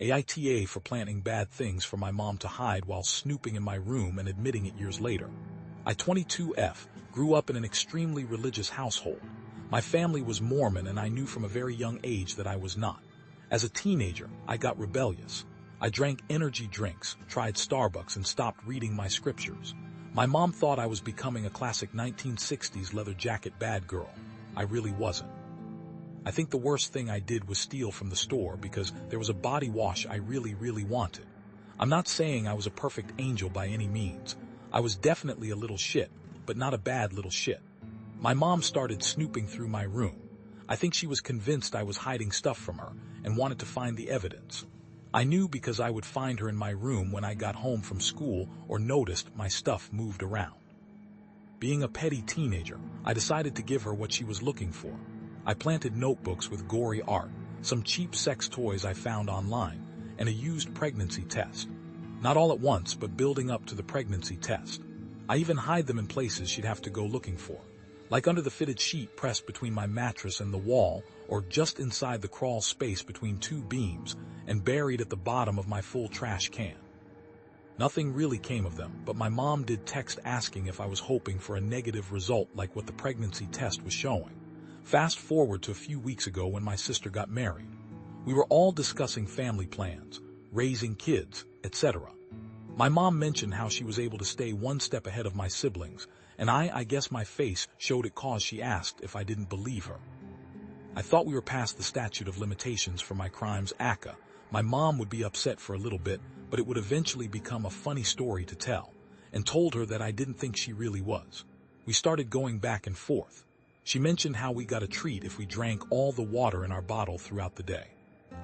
AITA for planting bad things for my mom to hide while snooping in my room and admitting it years later. I 22F grew up in an extremely religious household. My family was Mormon and I knew from a very young age that I was not. As a teenager, I got rebellious. I drank energy drinks, tried Starbucks, and stopped reading my scriptures. My mom thought I was becoming a classic 1960s leather jacket bad girl. I really wasn't. I think the worst thing I did was steal from the store because there was a body wash I really wanted. I'm not saying I was a perfect angel by any means. I was definitely a little shit, but not a bad little shit. My mom started snooping through my room. I think she was convinced I was hiding stuff from her and wanted to find the evidence. I knew because I would find her in my room when I got home from school or noticed my stuff moved around. Being a petty teenager, I decided to give her what she was looking for. I planted notebooks with gory art, some cheap sex toys I found online, and a used pregnancy test. Not all at once, but building up to the pregnancy test. I even hide them in places she'd have to go looking for, like under the fitted sheet pressed between my mattress and the wall, or just inside the crawl space between two beams, and buried at the bottom of my full trash can. Nothing really came of them, but my mom did text asking if I was hoping for a negative result like what the pregnancy test was showing. Fast forward to a few weeks ago when my sister got married. We were all discussing family plans, raising kids, etc. My mom mentioned how she was able to stay one step ahead of my siblings, and I guess my face showed it cause she asked if I didn't believe her. I thought we were past the statute of limitations for my crimes AITA. My mom would be upset for a little bit, but it would eventually become a funny story to tell, and told her that I didn't think she really was. We started going back and forth. She mentioned how we got a treat if we drank all the water in our bottle throughout the day.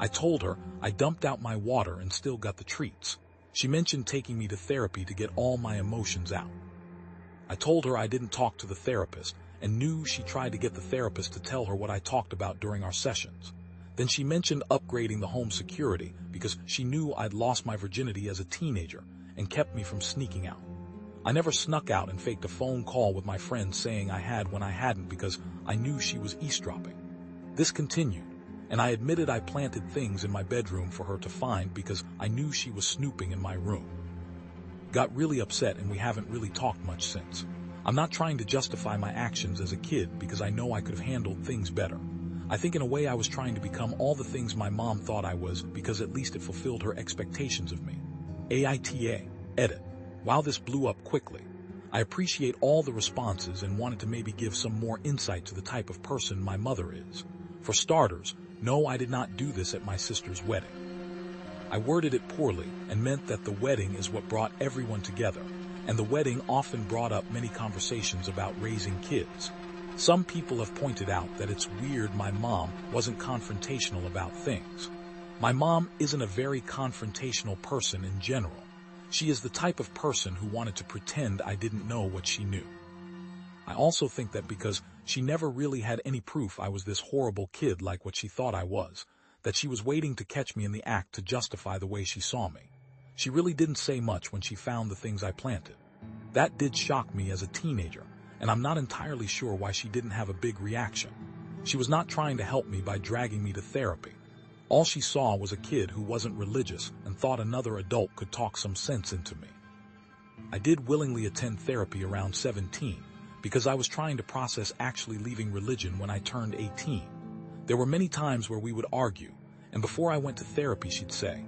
I told her I dumped out my water and still got the treats. She mentioned taking me to therapy to get all my emotions out. I told her I didn't talk to the therapist and knew she tried to get the therapist to tell her what I talked about during our sessions. Then she mentioned upgrading the home security because she knew I'd lost my virginity as a teenager and kept me from sneaking out. I never snuck out and faked a phone call with my friend saying I had when I hadn't because I knew she was eavesdropping. This continued, and I admitted I planted things in my bedroom for her to find because I knew she was snooping in my room. Got really upset and we haven't really talked much since. I'm not trying to justify my actions as a kid because I know I could have handled things better. I think in a way I was trying to become all the things my mom thought I was because at least it fulfilled her expectations of me. AITA, edit. While this blew up quickly, I appreciate all the responses and wanted to maybe give some more insight to the type of person my mother is. For starters, no, I did not do this at my sister's wedding. I worded it poorly and meant that the wedding is what brought everyone together, and the wedding often brought up many conversations about raising kids. Some people have pointed out that it's weird my mom wasn't confrontational about things. My mom isn't a very confrontational person in general. She is the type of person who wanted to pretend I didn't know what she knew. I also think that because she never really had any proof I was this horrible kid like what she thought I was, that she was waiting to catch me in the act to justify the way she saw me. She really didn't say much when she found the things I planted. That did shock me as a teenager, and I'm not entirely sure why she didn't have a big reaction. She was not trying to help me by dragging me to therapy. All she saw was a kid who wasn't religious and thought another adult could talk some sense into me. I did willingly attend therapy around 17 because I was trying to process actually leaving religion when I turned 18. There were many times where we would argue, and before I went to therapy she'd say,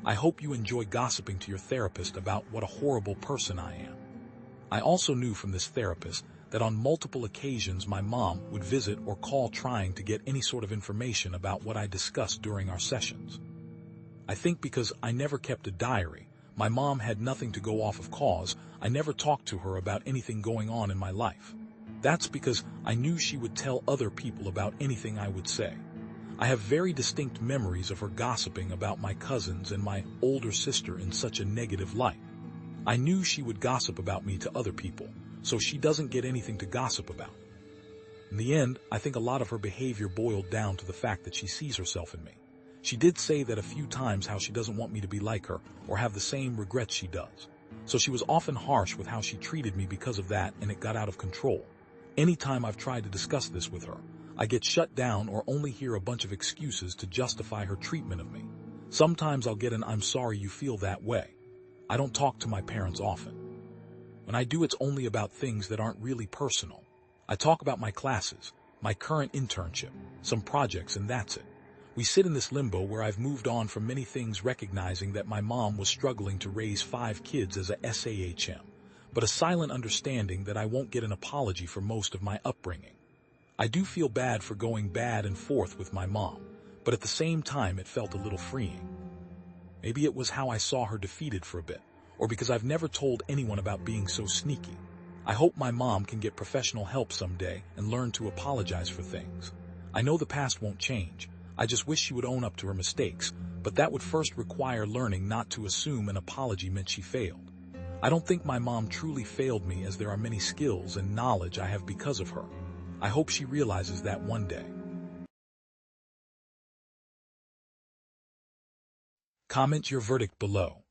"I hope you enjoy gossiping to your therapist about what a horrible person I am." I also knew from this therapist that on multiple occasions my mom would visit or call trying to get any sort of information about what I discussed during our sessions. I think because I never kept a diary, my mom had nothing to go off of cause I never talked to her about anything going on in my life. That's because I knew she would tell other people about anything I would say. I have very distinct memories of her gossiping about my cousins and my older sister in such a negative light. I knew she would gossip about me to other people, so she doesn't get anything to gossip about. In the end, I think a lot of her behavior boiled down to the fact that she sees herself in me. She did say that a few times how she doesn't want me to be like her or have the same regrets she does. So she was often harsh with how she treated me because of that, and it got out of control. Anytime I've tried to discuss this with her, I get shut down or only hear a bunch of excuses to justify her treatment of me. Sometimes I'll get an "I'm sorry you feel that way." I don't talk to my parents often. When I do, it's only about things that aren't really personal. I talk about my classes, my current internship, some projects, and that's it. We sit in this limbo where I've moved on from many things, recognizing that my mom was struggling to raise 5 kids as a SAHM, but a silent understanding that I won't get an apology for most of my upbringing. I do feel bad for going back and forth with my mom, but at the same time it felt a little freeing. Maybe it was how I saw her defeated for a bit, or because I've never told anyone about being so sneaky. I hope my mom can get professional help someday and learn to apologize for things. I know the past won't change. I just wish she would own up to her mistakes, but that would first require learning not to assume an apology meant she failed. I don't think my mom truly failed me, as there are many skills and knowledge I have because of her. I hope she realizes that one day. Comment your verdict below.